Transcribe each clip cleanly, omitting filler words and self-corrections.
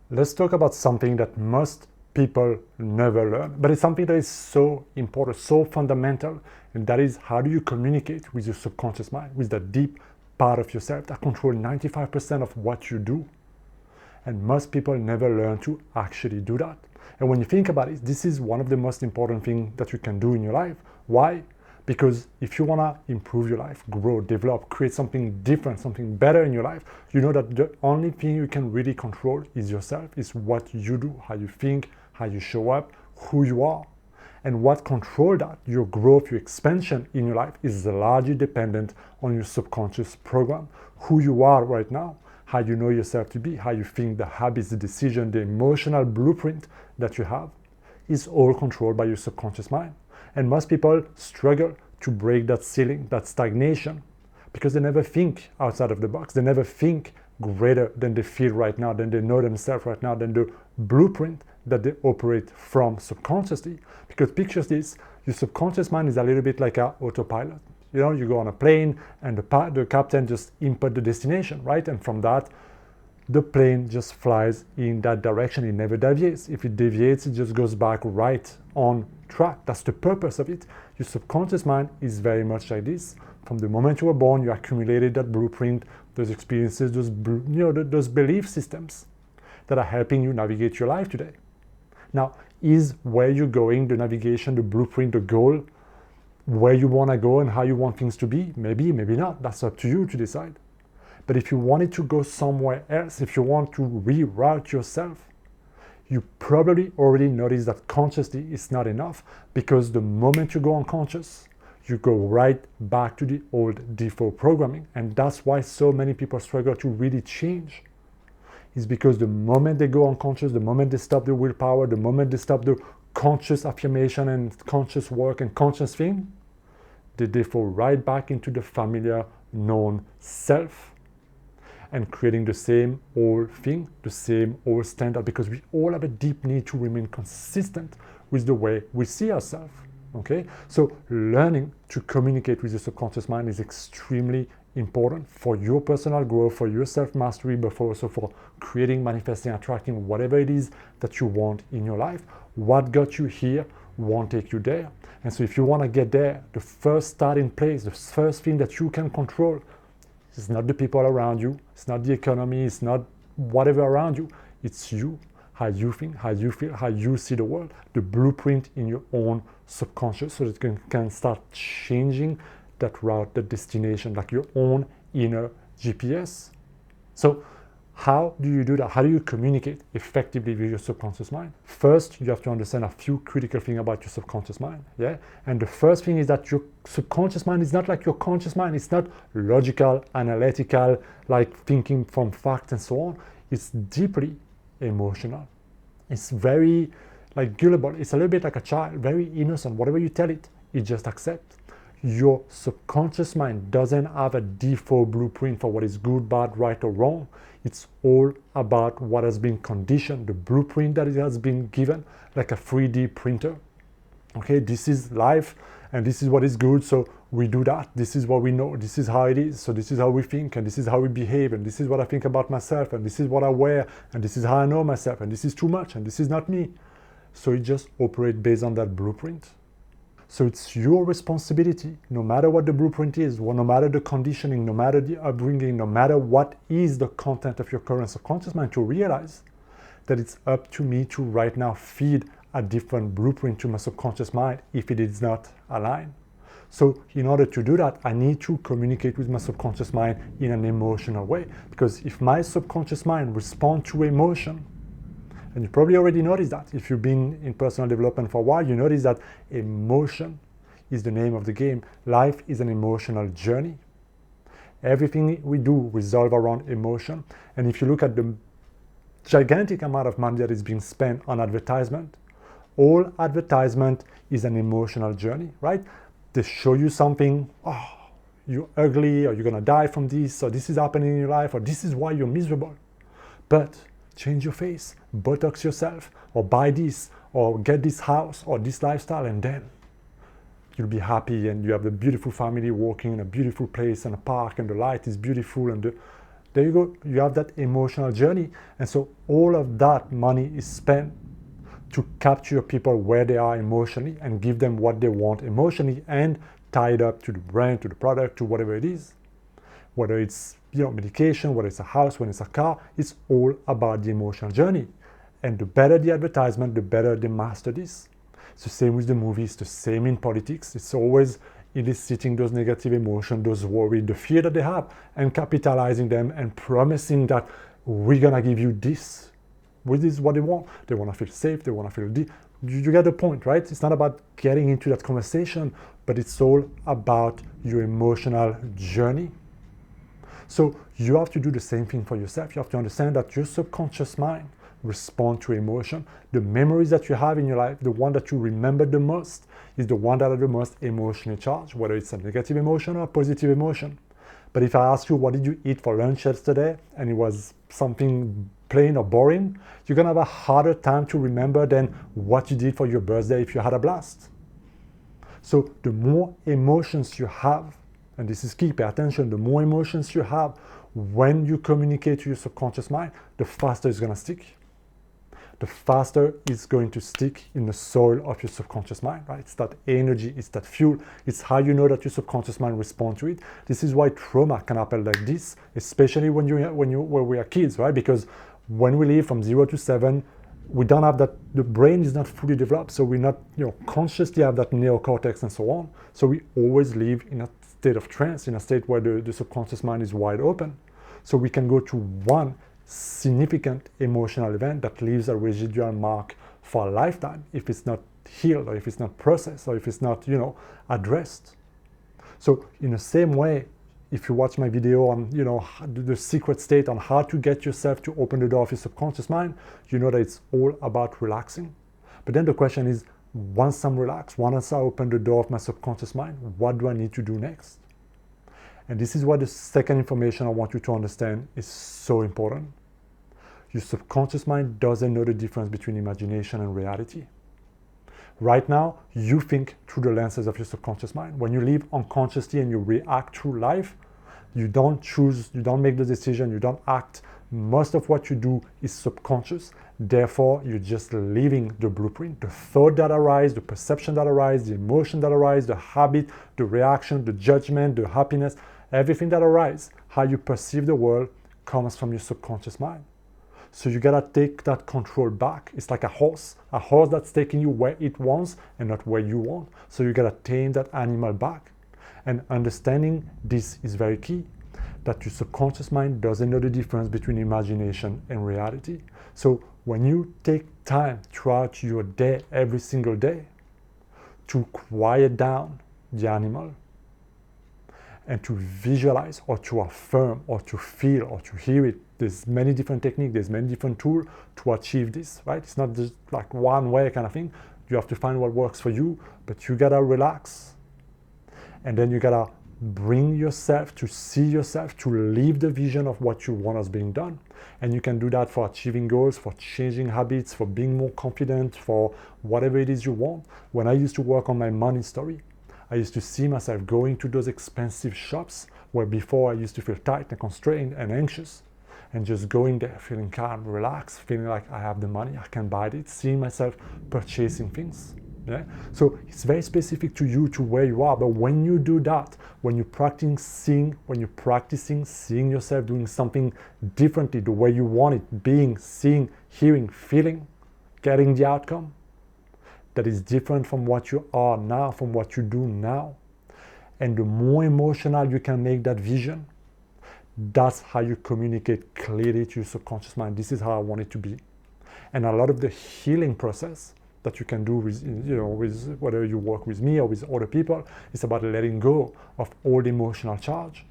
Let's talk about something that most people never learn, but it's something that is so important, so fundamental, and that is, how do you communicate with your subconscious mind, with that deep part of yourself that controls 95% of what you do. And most people never learn to actually do that. And when you think about it, this is one of the most important things that you can do in your life. Why? Because if you want to improve your life, grow, develop, create something different, something better in your life, you know that the only thing you can really control is yourself, is what you do, how you think, how you show up, who you are. And what controls that, your growth, your expansion in your life, is largely dependent on your subconscious program, who you are right now, how you know yourself to be, how you think, the habits, the decision, the emotional blueprint that you have is all controlled by your subconscious mind. And most people struggle to break that ceiling, that stagnation, because they never think outside of the box. They never think greater than they feel right now, than they know themselves right now, than the blueprint that they operate from subconsciously. Because picture this, your subconscious mind is a little bit like an autopilot. You know, you go on a plane and the captain just input the destination, right? And from that, the plane just flies in that direction. It never deviates. If it deviates, it just goes back right on track. That's the purpose of it. Your subconscious mind is very much like this. From the moment you were born, you accumulated that blueprint, those experiences, those belief systems that are helping you navigate your life today. Now, is where you're going, the navigation, the blueprint, the goal, where you want to go and how you want things to be? Maybe, maybe not. That's up to you to decide. But if you wanted to go somewhere else, if you want to reroute yourself, you probably already noticed that consciously is not enough, because the moment you go unconscious, you go right back to the old default programming. And that's why so many people struggle to really change. Is because the moment they go unconscious, the moment they stop the willpower, the moment they stop the conscious affirmation and conscious work and conscious thing, they fall right back into the familiar, known self, and creating the same old thing, the same old standard, because we all have a deep need to remain consistent with the way we see ourselves. Okay? So learning to communicate with your subconscious mind is extremely important for your personal growth, for your self-mastery, but also for creating, manifesting, attracting whatever it is that you want in your life. What got you here won't take you there. And so if you want to get there, the first starting place, the first thing that you can control, it's not the people around you, it's not the economy, it's not whatever around you, it's you, how you think, how you feel, how you see the world, the blueprint in your own subconscious, so that you can start changing that route, that destination, like your own inner GPS. So how do you do that? How do you communicate effectively with your subconscious mind? First, you have to understand a few critical things about your subconscious mind. Yeah. And the first thing is that your subconscious mind is not like your conscious mind. It's not logical, analytical, like thinking from facts and so on. It's deeply emotional. It's very like gullible. It's a little bit like a child, very innocent. Whatever you tell it, it just accepts. Your subconscious mind doesn't have a default blueprint for what is good, bad, right, or wrong. It's all about what has been conditioned, the blueprint that it has been given, like a 3D printer. Okay, this is life, and this is what is good, so we do that. This is what we know. This is how it is. So this is how we think, and this is how we behave, and this is what I think about myself, and this is what I wear, and this is how I know myself, and this is too much, and this is not me. So it just operates based on that blueprint. So it's your responsibility, no matter what the blueprint is, no matter the conditioning, no matter the upbringing, no matter what is the content of your current subconscious mind, to realize that it's up to me to right now feed a different blueprint to my subconscious mind if it is not aligned. So in order to do that, I need to communicate with my subconscious mind in an emotional way. Because if my subconscious mind responds to emotion, and you probably already noticed that. If you've been in personal development for a while, you notice that emotion is the name of the game. Life is an emotional journey. Everything we do revolves around emotion. And if you look at the gigantic amount of money that is being spent on advertisement, all advertisement is an emotional journey, right? They show you something, oh, you're ugly, or you're gonna die from this, or this is happening in your life, or this is why you're miserable. But change your face, Botox yourself, or buy this, or get this house, or this lifestyle, and then you'll be happy, and you have a beautiful family walking in a beautiful place and a park, and the light is beautiful, and There you go, you have that emotional journey. And so all of that money is spent to capture people where they are emotionally and give them what they want emotionally and tie it up to the brand, to the product, to whatever it is. Whether it's medication, whether it's a house, when it's a car, it's all about the emotional journey. And the better the advertisement, the better they master this. It's the same with the movies, the same in politics. It's always eliciting those negative emotions, those worry, the fear that they have, and capitalizing them and promising that we're gonna give you this. This is what they want. They want to feel safe. They want to feel you get the point, right? It's not about getting into that conversation, but it's all about your emotional journey. So you have to do the same thing for yourself. You have to understand that your subconscious mind responds to emotion. The memories that you have in your life, the one that you remember the most, is the one that are the most emotionally charged, whether it's a negative emotion or a positive emotion. But if I ask you, what did you eat for lunch yesterday, and it was something plain or boring, you're gonna have a harder time to remember than what you did for your birthday if you had a blast. So the more emotions you have, and this is key, pay attention, the more emotions you have when you communicate to your subconscious mind, the faster it's gonna stick. The faster it's going to stick in the soil of your subconscious mind, right? It's that energy, it's that fuel, it's how you know that your subconscious mind responds to it. This is why trauma can happen like this, especially when we are kids, right? Because when we live from 0 to 7, we don't have that, the brain is not fully developed, so we're not consciously have that neocortex and so on. So we always live in a state of trance, in a state where the subconscious mind is wide open. So we can go to one significant emotional event that leaves a residual mark for a lifetime if it's not healed, or if it's not processed, or if it's not addressed. So in the same way, if you watch my video on the secret state on how to get yourself to open the door of your subconscious mind, you know that it's all about relaxing. But then the question is, once I'm relaxed, once I open the door of my subconscious mind, what do I need to do next? And this is why the second information I want you to understand is so important. Your subconscious mind doesn't know the difference between imagination and reality. Right now, you think through the lenses of your subconscious mind. When you live unconsciously and you react through life, you don't choose, you don't make the decision, you don't act. Most of what you do is subconscious. Therefore, you're just living the blueprint. The thought that arises, the perception that arises, the emotion that arises, the habit, the reaction, the judgment, the happiness, everything that arises, how you perceive the world comes from your subconscious mind. So you gotta take that control back. It's like a horse that's taking you where it wants and not where you want. So you gotta tame that animal back. And understanding this is very key, that your subconscious mind doesn't know the difference between imagination and reality. So when you take time throughout your day, every single day, to quiet down the animal, and to visualize or to affirm or to feel or to hear it. There's many different techniques, there's many different tools to achieve this, right? It's not just like one way kind of thing. You have to find what works for you, but you gotta relax. And then you gotta bring yourself to see yourself, to live the vision of what you want as being done. And you can do that for achieving goals, for changing habits, for being more confident, for whatever it is you want. When I used to work on my money story, I used to see myself going to those expensive shops where before I used to feel tight and constrained and anxious, and just going there feeling calm, relaxed, feeling like I have the money, I can buy it, seeing myself purchasing things. Yeah? So it's very specific to you, to where you are. But when you do that, when you're practicing seeing yourself doing something differently, the way you want it, being, seeing, hearing, feeling, getting the outcome that is different from what you are now, from what you do now. And the more emotional you can make that vision, that's how you communicate clearly to your subconscious mind. This is how I want it to be. And a lot of the healing process that you can do with, with whether you work with me or with other people, is about letting go of all the emotional charge,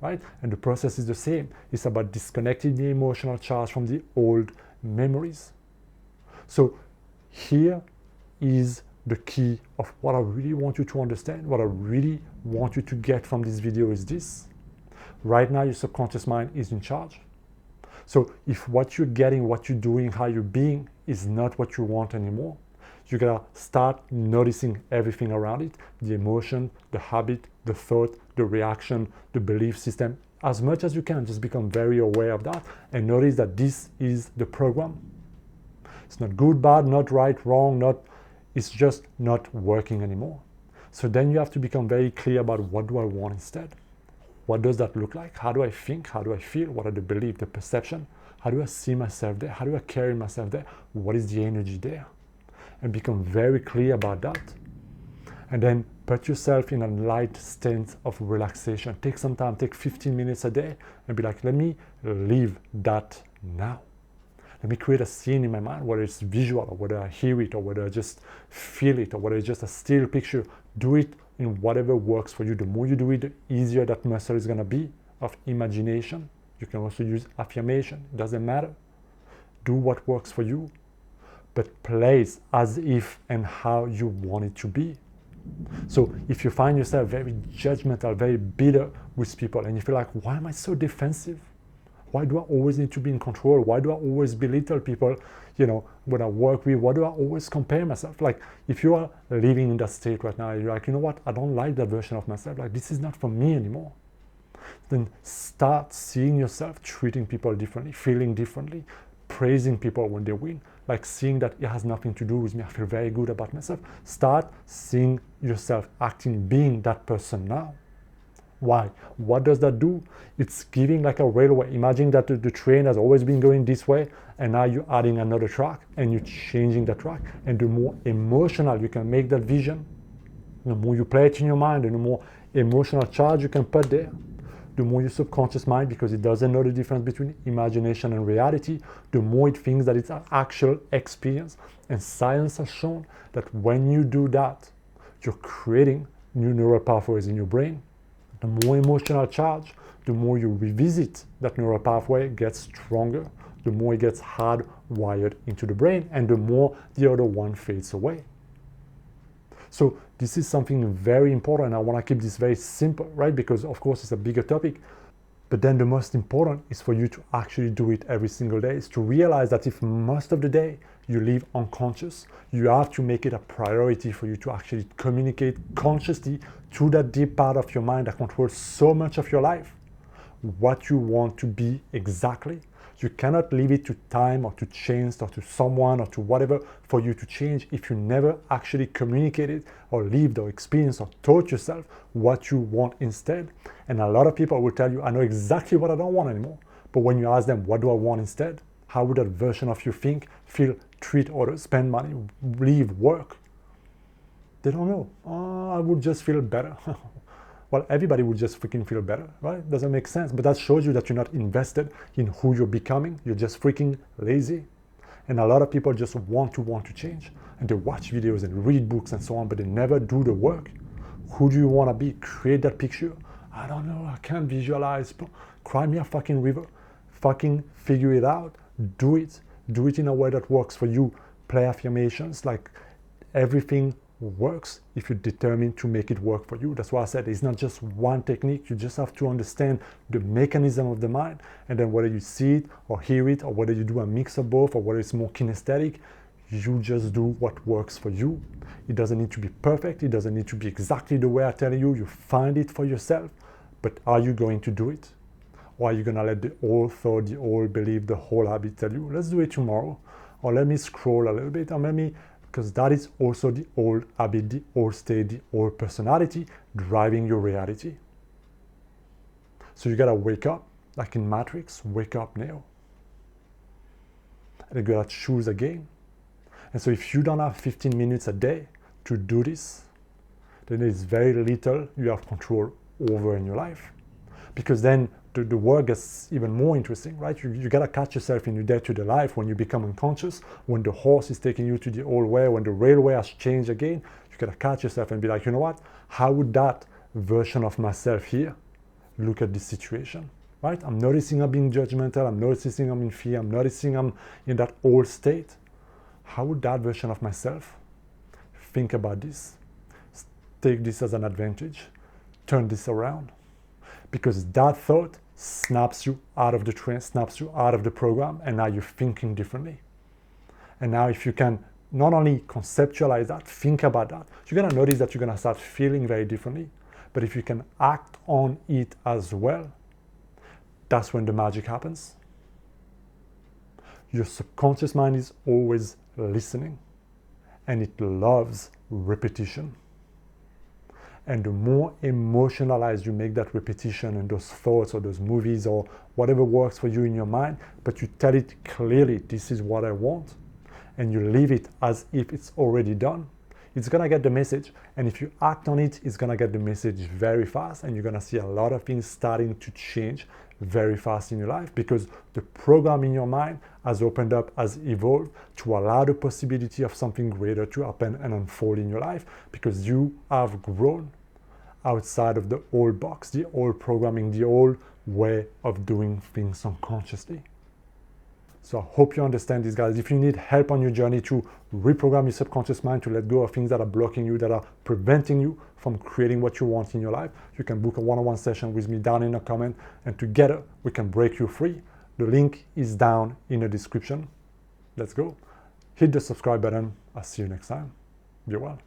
right? And the process is the same. It's about disconnecting the emotional charge from the old memories. So here is the key of what I really want you to understand, what I really want you to get from this video is this. Right now, your subconscious mind is in charge. So if what you're getting, what you're doing, how you're being is not what you want anymore, you gotta start noticing everything around it, the emotion, the habit, the thought, the reaction, the belief system, as much as you can. Just become very aware of that and notice that this is the program. It's not good, bad, not right, wrong, it's just not working anymore. So then you have to become very clear about what do I want instead. What does that look like? How do I think? How do I feel? What are the beliefs, the perception? How do I see myself there? How do I carry myself there? What is the energy there? And become very clear about that. And then put yourself in a light state of relaxation. Take some time, take 15 minutes a day and be like, let me live that now. Let me create a scene in my mind, whether it's visual or whether I hear it or whether I just feel it or whether it's just a still picture. Do it in whatever works for you. The more you do it, the easier that muscle is going to be of imagination. You can also use affirmation. It doesn't matter. Do what works for you, but place as if and how you want it to be. So if you find yourself very judgmental, very bitter with people, and you feel like, why am I so defensive? Why do I always need to be in control? Why do I always belittle people, when I work with? Why do I always compare myself? Like, if you are living in that state right now, you're like, you know what? I don't like that version of myself. Like, this is not for me anymore. Then start seeing yourself treating people differently, feeling differently, praising people when they win. Like, seeing that it has nothing to do with me. I feel very good about myself. Start seeing yourself acting, being that person now. Why? What does that do? It's giving like a railway. Imagine that the train has always been going this way, and now you're adding another track and you're changing the track. And the more emotional you can make that vision, the more you play it in your mind, and the more emotional charge you can put there, the more your subconscious mind, because it doesn't know the difference between imagination and reality, the more it thinks that it's an actual experience. And science has shown that when you do that, you're creating new neural pathways in your brain. The more emotional charge, the more you revisit that neural pathway gets stronger, the more it gets hardwired into the brain, and the more the other one fades away. So this is something very important. I want to keep this very simple, right? Because of course it's a bigger topic. But then the most important is for you to actually do it every single day, is to realize that if most of the day you live unconscious, you have to make it a priority for you to actually communicate consciously to that deep part of your mind that controls so much of your life, what you want to be exactly. You cannot leave it to time or to chance or to someone or to whatever for you to change if you never actually communicated or lived or experienced or taught yourself what you want instead. And a lot of people will tell you, I know exactly what I don't want anymore. But when you ask them, what do I want instead? How would that version of you think, feel, treat others, spend money, live, work? They don't know. I would just feel better. Well, everybody would just freaking feel better, right? Doesn't make sense. But that shows you that you're not invested in who you're becoming. You're just freaking lazy. And a lot of people just want to change. And they watch videos and read books and so on, but they never do the work. Who do you want to be? Create that picture. I don't know. I can't visualize. Cry me a fucking river. Fucking figure it out. Do it. Do it in a way that works for you. Play affirmations. Like, everything works if you're determined to make it work for you. That's why I said it's not just one technique. You just have to understand the mechanism of the mind, and then whether you see it or hear it, or whether you do a mix of both, or whether it's more kinesthetic, you just do what works for you. It doesn't need to be perfect. It doesn't need to be exactly the way I tell you. You find it for yourself. But are you going to do it? Or are you going to let the old thought, the old belief, the whole habit tell you, let's do it tomorrow, or let me scroll a little bit, or let me, because that is also the old habit, the old state, the old personality driving your reality. So you gotta wake up, like in Matrix, wake up now. And you gotta choose again. And so if you don't have 15 minutes a day to do this, then there's very little you have control over in your life. Because then the work gets even more interesting, right? You gotta catch yourself in your day-to-day life when you become unconscious, when the horse is taking you to the old way, when the railway has changed again. You gotta catch yourself and be like, you know what? How would that version of myself here look at this situation, right? I'm noticing I'm being judgmental. I'm noticing I'm in fear. I'm noticing I'm in that old state. How would that version of myself think about this? Take this as an advantage. Turn this around. Because that thought snaps you out of the train, snaps you out of the program, and now you're thinking differently. And now if you can not only conceptualize that, think about that, you're going to notice that you're going to start feeling very differently. But if you can act on it as well, that's when the magic happens. Your subconscious mind is always listening, and it loves repetition. And the more emotionalized you make that repetition and those thoughts or those movies or whatever works for you in your mind, but you tell it clearly, this is what I want, and you leave it as if it's already done, it's gonna get the message. And if you act on it, it's gonna get the message very fast, and you're gonna see a lot of things starting to change very fast in your life, because the program in your mind has opened up, has evolved to allow the possibility of something greater to happen and unfold in your life, because you have grown outside of the old box, the old programming, the old way of doing things unconsciously. So I hope you understand this, guys. If you need help on your journey to reprogram your subconscious mind to let go of things that are blocking you, that are preventing you from creating what you want in your life, you can book a one-on-one session with me down in the comment, and together we can break you free. The link is down in the description. Let's go. Hit the subscribe button. I'll see you next time. Be well.